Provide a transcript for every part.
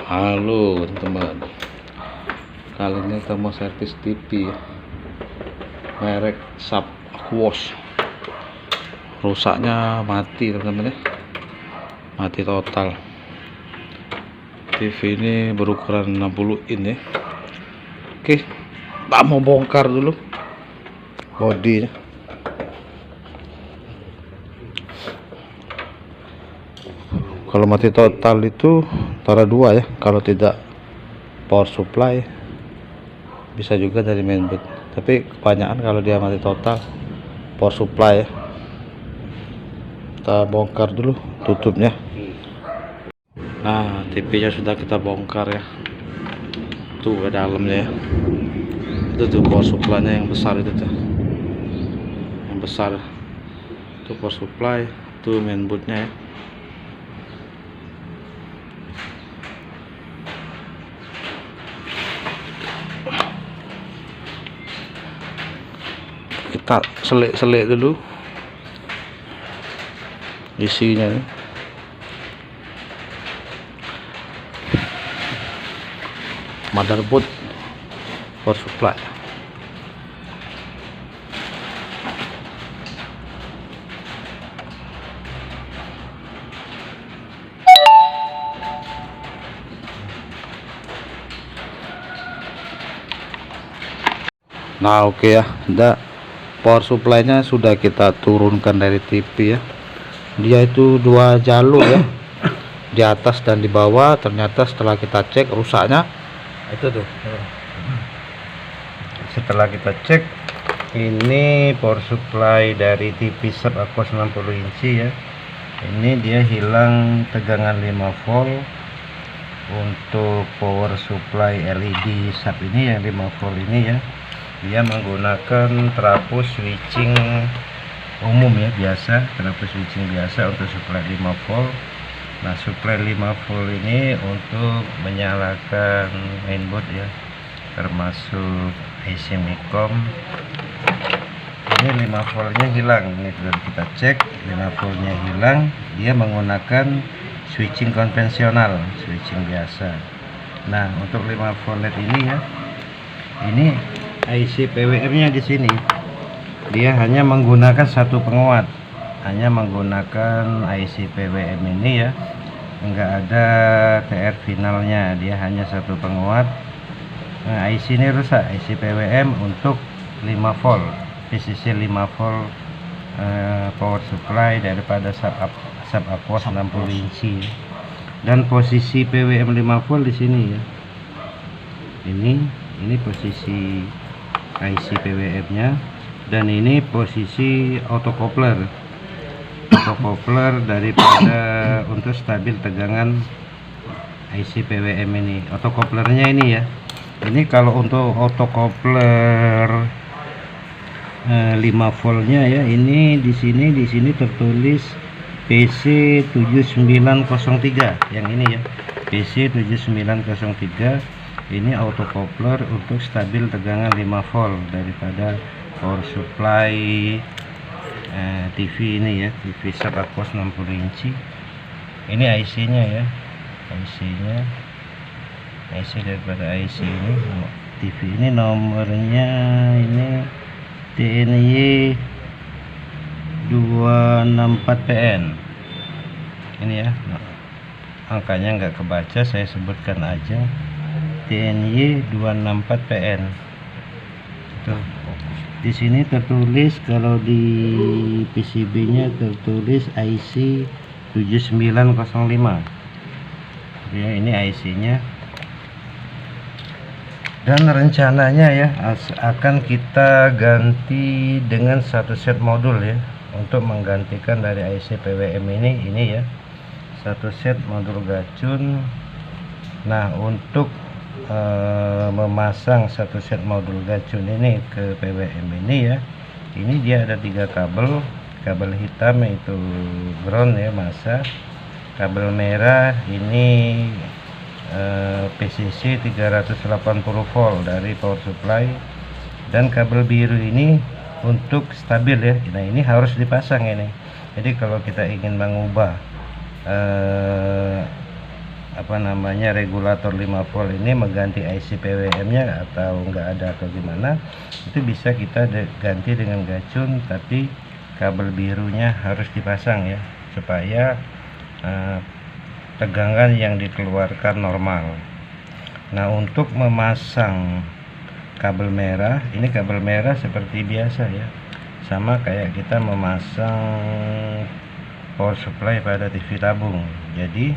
Halo teman, kali ini kita mau servis TV ya, merek Subwoosh. Rusaknya mati teman-teman ya, mati total. TV ini berukuran 60 in ya. Oke, tak mau bongkar dulu bodinya. Kalau mati total itu antara dua ya, kalau tidak power supply bisa juga dari mainboard, tapi kebanyakan kalau dia mati total power supply ya. Kita bongkar dulu tutupnya. Nah, TV nya sudah kita bongkar ya, tuh ke dalamnya ya. Itu tuh power supply nya yang besar itu tuh, yang besar itu power supply, tuh mainboardnya ya. Kita selik-selik dulu isinya nih. Motherboard power supply. Nah oke ya, udah power supply-nya sudah kita turunkan dari TV ya. Dia itu dua jalur ya, di atas dan di bawah. Ternyata setelah kita cek rusaknya itu tuh. Setelah kita cek, ini power supply dari TV Subwoosh 60 inci ya. Ini dia hilang tegangan 5 volt. Untuk power supply LED sub ini yang 5 volt ini ya, dia menggunakan trafo switching umum ya, biasa trafo switching biasa untuk supply 5 volt. Nah, supply 5 volt ini untuk menyalakan mainboard ya, termasuk IC Micom. Ini 5 voltnya hilang, ini sudah kita cek 5 voltnya hilang. Dia menggunakan switching konvensional, switching biasa. Nah, untuk 5 volt LED ini ya, ini IC PWM nya di sini dia hanya menggunakan satu penguat, hanya menggunakan IC PWM ini ya, enggak ada TR finalnya, dia hanya satu penguat. Nah, IC ini rusak, IC PWM untuk 5 volt PCC 5 volt power supply daripada Subwoosh 60 inci. Dan posisi PWM 5 volt di sini ya, ini posisi IC PWM nya, dan ini posisi autocoupler daripada untuk stabil tegangan IC PWM ini. Autocouplernya ini ya, ini kalau untuk autocoupler 5 voltnya ya, ini di sini tertulis PC 7903 yang ini ya, PC 7903. Ini autocoupler untuk stabil tegangan 5 volt daripada power supply TV ini ya, TV Subwoosh 60 inci. Ini IC nya ya, IC daripada IC ini. TV ini nomornya ini TNY 264PN ini ya. Angkanya nggak kebaca, saya sebutkan aja, TNY 264PN. Tuh, di sini tertulis, kalau di PCB-nya tertulis IC 7905. Ya, ini IC-nya. Dan rencananya ya akan kita ganti dengan satu set modul ya, untuk menggantikan dari IC PWM ini ya, satu set modul gacun. Nah, untuk memasang satu set modul gacun ini ke PWM ini ya, ini dia ada 3 kabel hitam itu ground ya, masa kabel merah ini PCC 380 volt dari power supply, dan kabel biru ini untuk stabil ya. Nah, ini harus dipasang ini. Jadi kalau kita ingin mengubah apa namanya regulator 5 volt ini mengganti IC PWM nya atau enggak ada atau gimana, itu bisa kita ganti dengan gacun, tapi kabel birunya harus dipasang ya, supaya tegangan yang dikeluarkan normal. Nah, untuk memasang kabel merah, ini kabel merah seperti biasa ya, sama kayak kita memasang power supply pada TV tabung. Jadi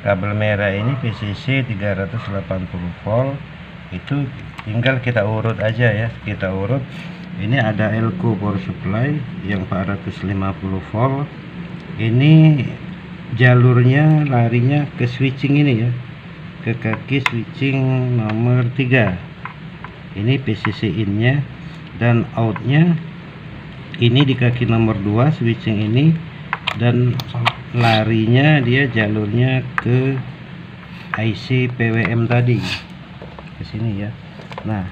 kabel merah ini PCC 380 volt, itu tinggal kita urut aja ya, kita urut. Ini ada Elco power supply yang 450 volt, ini jalurnya larinya ke switching ini ya, ke kaki switching nomor 3. Ini PCC in nya, dan out nya ini di kaki nomor 2 switching ini, dan larinya dia jalurnya ke IC PWM tadi ke sini ya. Nah,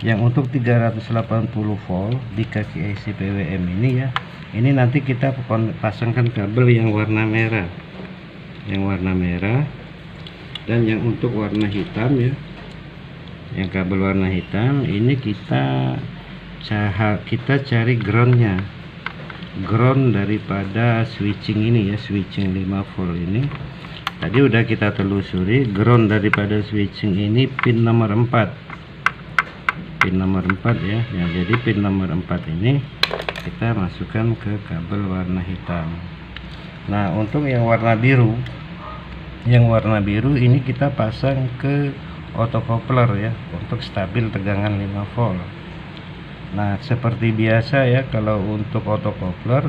yang untuk 380 volt di kaki IC PWM ini ya, ini nanti kita pasangkan kabel yang warna merah, dan yang untuk warna hitam ya, yang kabel warna hitam ini kita cari groundnya, ground daripada switching ini ya, switching 5 volt ini tadi udah kita telusuri. Ground daripada switching ini pin nomor 4, ya. Jadi pin nomor 4 ini kita masukkan ke kabel warna hitam. Nah, untuk yang warna biru, ini kita pasang ke autocoupler ya, untuk stabil tegangan 5 volt. Nah, seperti biasa ya, kalau untuk autocoupler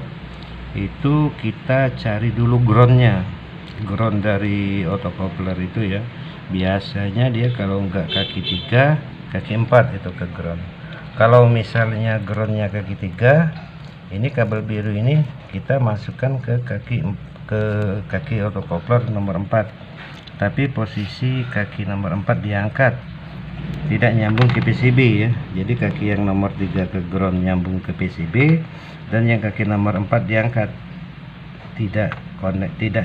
itu kita cari dulu groundnya, ground dari autocoupler itu ya. Biasanya dia kalau enggak kaki 3, kaki 4 itu ke ground. Kalau misalnya groundnya kaki 3, ini kabel biru ini kita masukkan ke kaki autocoupler nomor 4, tapi posisi kaki nomor 4 diangkat, tidak nyambung ke PCB ya. Jadi kaki yang nomor 3 ke ground nyambung ke PCB, dan yang kaki nomor 4 diangkat, tidak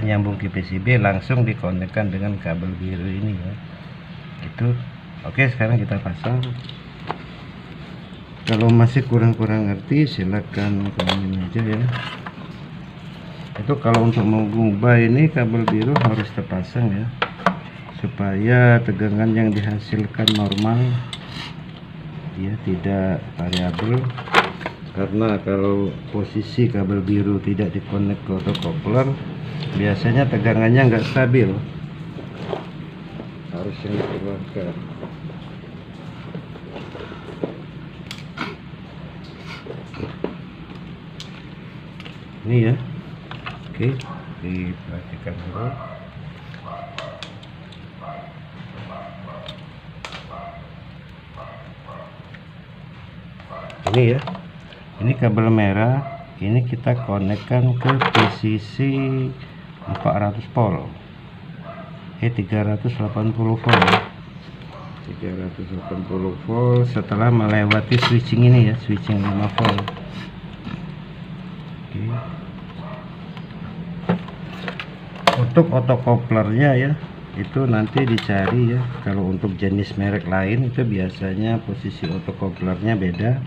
nyambung ke PCB, langsung dikonekkan dengan kabel biru ini ya. Itu oke. Sekarang kita pasang. Kalau masih kurang ngerti silakan komen aja ya. Itu kalau untuk mengubah ini kabel biru harus terpasang ya, supaya tegangan yang dihasilkan normal, dia tidak variabel. Karena kalau posisi kabel biru tidak dikonek ke autocoupler, biasanya tegangannya nggak stabil, harus yang dikeluarkan. Ini ya, oke, diperhatikan dulu. Ini ya, ini kabel merah, ini kita konekkan ke PCC 400 volt, 380 volt, 380 volt setelah melewati switching ini ya, switching 5 volt. Oke. Untuk autocouplernya ya, itu nanti dicari ya. Kalau untuk jenis merek lain itu biasanya posisi autocouplernya beda,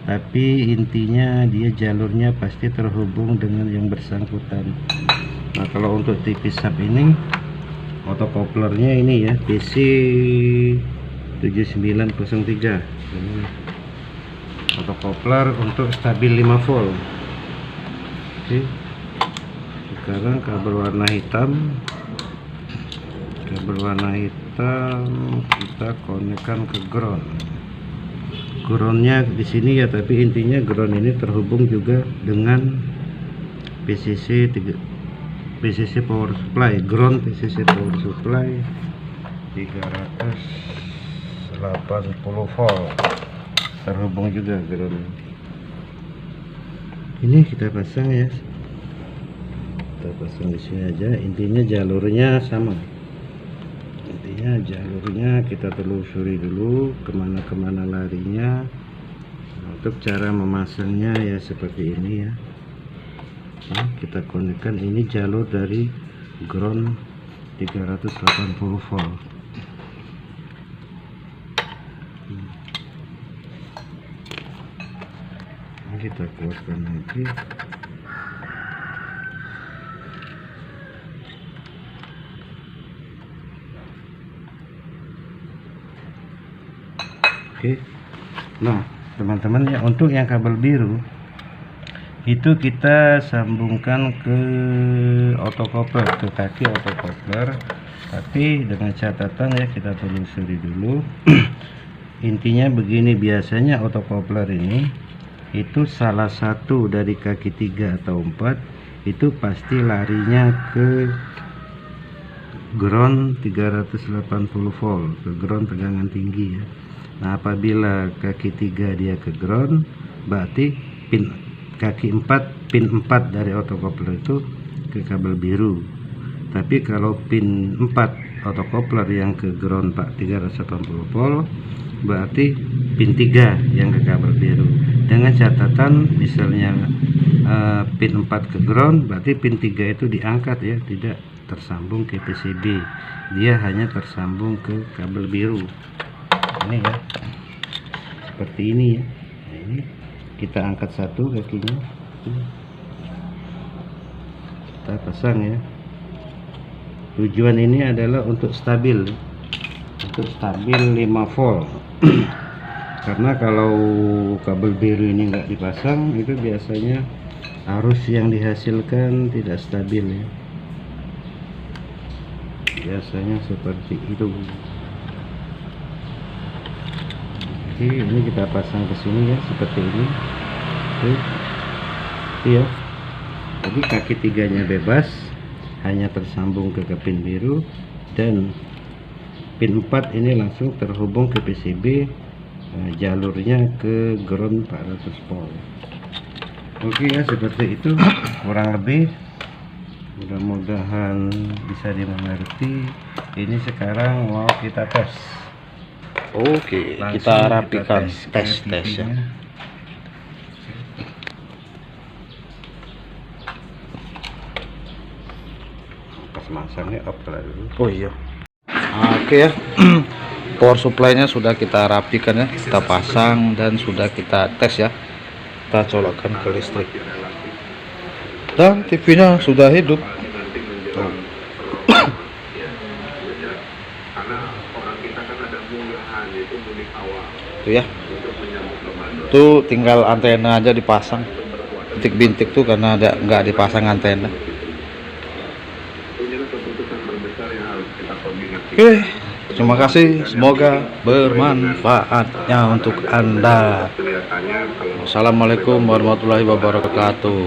tapi intinya dia jalurnya pasti terhubung dengan yang bersangkutan. Nah, kalau untuk TV sub ini autocouplernya ini ya, PC 7903, ini autocoupler untuk stabil 5 volt. Oke. Sekarang kabel warna hitam, kita konekkan ke ground. Groundnya di sini ya, tapi intinya ground ini terhubung juga dengan PCC power supply, ground PCC power supply 380 volt, terhubung juga ground. Ini kita pasang ya, kita pasang di sini aja. Intinya jalurnya sama, jalurnya kita telusuri dulu kemana larinya. Untuk cara memasangnya ya seperti ini ya. Nah, kita konekkan, ini jalur dari ground 380 volt. Kita kuatkan lagi. Oke. Nah, teman-teman ya, untuk yang kabel biru itu kita sambungkan ke autocoupler, ke kaki autocoupler, tapi dengan catatan ya, kita telusuri dulu. Intinya begini, biasanya autocoupler ini itu salah satu dari kaki 3 atau 4 itu pasti larinya ke ground 380 volt, ke ground tegangan tinggi ya. Nah, apabila kaki 3 dia ke ground, berarti pin kaki 4, pin 4 dari autocoupler itu ke kabel biru. Tapi kalau pin 4 autocoupler yang ke ground 380 volt, berarti pin 3 yang ke kabel biru. Dengan catatan misalnya pin 4 ke ground, berarti pin 3 itu diangkat ya, tidak tersambung ke PCB, dia hanya tersambung ke kabel biru. Ini ya, seperti ini ya. Nah, ini kita angkat satu kakinya, kita pasang ya. Tujuan ini adalah untuk stabil 5 volt. Karena kalau kabel biru ini nggak dipasang, itu biasanya arus yang dihasilkan tidak stabil ya, biasanya seperti itu. Oke, ini kita pasang ke sini ya, seperti ini. Oke, iya. Jadi kaki 3-nya bebas, hanya tersambung ke pin biru, dan pin 4 ini langsung terhubung ke PCB, jalurnya ke ground 400 volt. Oke ya, seperti itu kurang lebih. Mudah-mudahan bisa dimengerti. Ini sekarang mau kita tes. Oke, Langsung kita rapikan tes ya. Pas masangnya up dulu. Oh iya. Oke ya. Power supply-nya sudah kita rapikan ya, kita pasang dan sudah kita tes ya. Kita colokkan ke listrik. Dan TV-nya sudah hidup. Tuh ya. Tuh tinggal antena aja dipasang. Bintik-bintik tuh karena nggak dipasang antena. Oke, terima kasih. Semoga bermanfaatnya untuk Anda. Wassalamualaikum warahmatullahi wabarakatuh.